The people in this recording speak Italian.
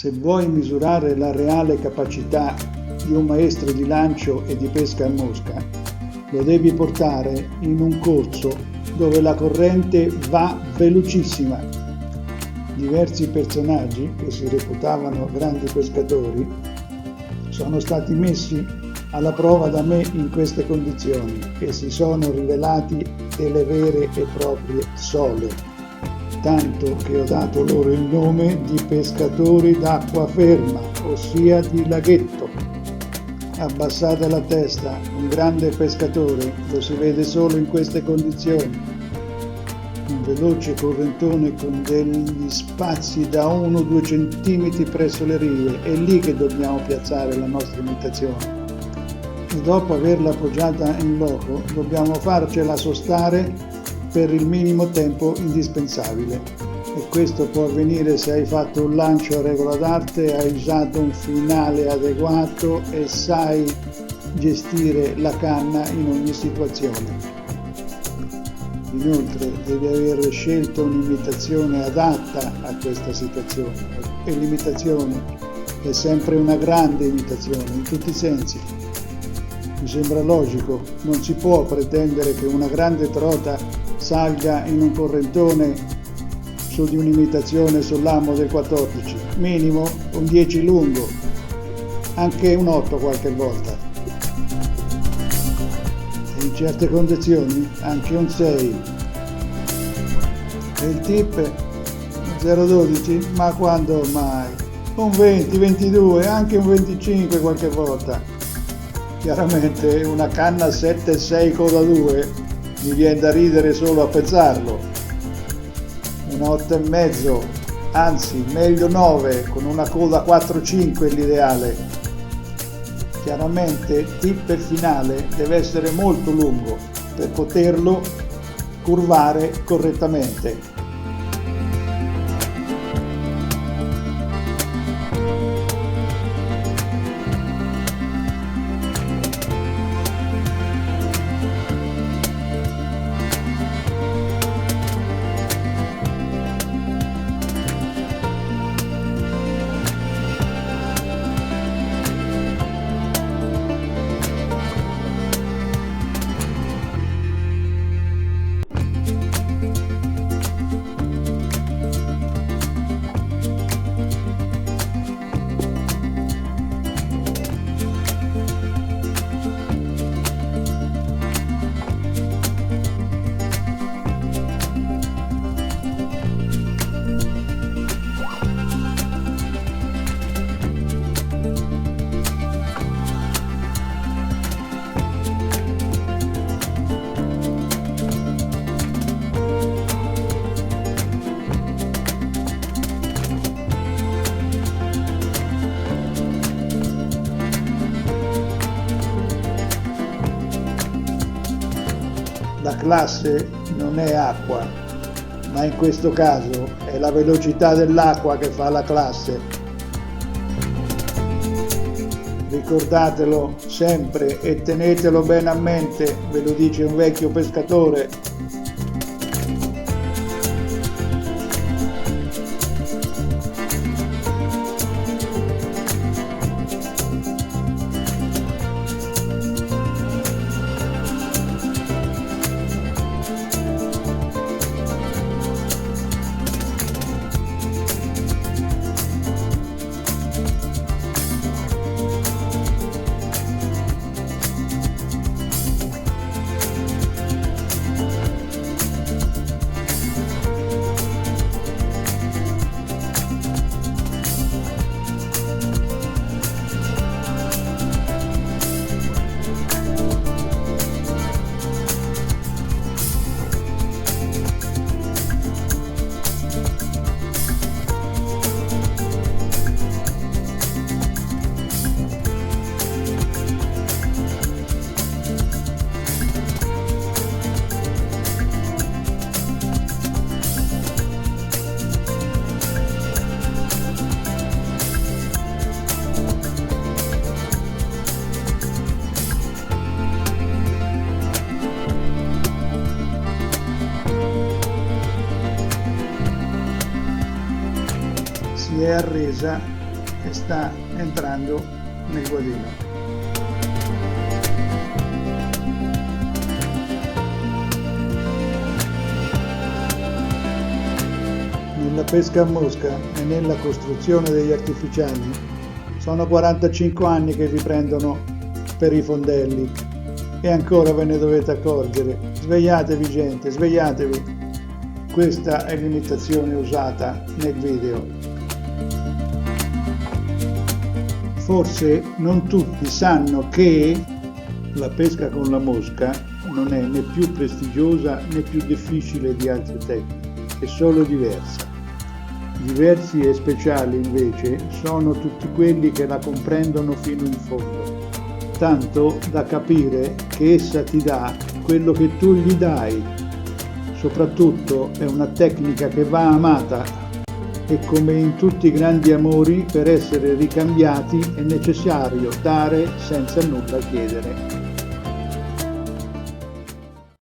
Se vuoi misurare la reale capacità di un maestro di lancio e di pesca a mosca, lo devi portare in un corso dove la corrente va velocissima. Diversi personaggi che si reputavano grandi pescatori sono stati messi alla prova da me in queste condizioni e si sono rivelati delle vere e proprie sole, tanto che ho dato loro il nome di pescatori d'acqua ferma, ossia di laghetto. Abbassate la testa, un grande pescatore lo si vede solo in queste condizioni. Un veloce correntone con degli spazi da 1-2 centimetri presso le rive, è lì che dobbiamo piazzare la nostra imitazione. E dopo averla appoggiata in loco, dobbiamo farcela sostare per il minimo tempo indispensabile. E questo può avvenire se hai fatto un lancio a regola d'arte, hai usato un finale adeguato e sai gestire la canna in ogni situazione. Inoltre devi aver scelto un'imitazione adatta a questa situazione e l'imitazione è sempre una grande imitazione in tutti i sensi. Mi sembra logico, non si può pretendere che una grande trota salga in un correntone su di un'imitazione sull'amo del 14, minimo un 10 lungo, anche un 8 qualche volta. E in certe condizioni anche un 6. E il tip 0,12, ma quando mai? Un 20, 22, anche un 25 qualche volta. Chiaramente una canna 7,6 coda 2 mi viene da ridere solo a pensarlo. Un 8,5, anzi meglio 9 con una coda 4,5 è l'ideale. Chiaramente il tip finale deve essere molto lungo per poterlo curvare correttamente. La classe non è acqua, ma in questo caso è la velocità dell'acqua che fa la classe. Ricordatelo sempre e tenetelo bene a mente, ve lo dice un vecchio pescatore. Si è arresa e sta entrando nel guadino. Nella pesca a mosca e nella costruzione degli artificiali sono 45 anni che vi prendono per i fondelli e ancora ve ne dovete accorgere. Svegliatevi gente, svegliatevi! Questa è l'imitazione usata nel video. Forse non tutti sanno che la pesca con la mosca non è né più prestigiosa né più difficile di altre tecniche, è solo diversa. Diversi e speciali invece sono tutti quelli che la comprendono fino in fondo, tanto da capire che essa ti dà quello che tu gli dai. Soprattutto è una tecnica che va amata e come in tutti i grandi amori per essere ricambiati è necessario dare senza nulla chiedere.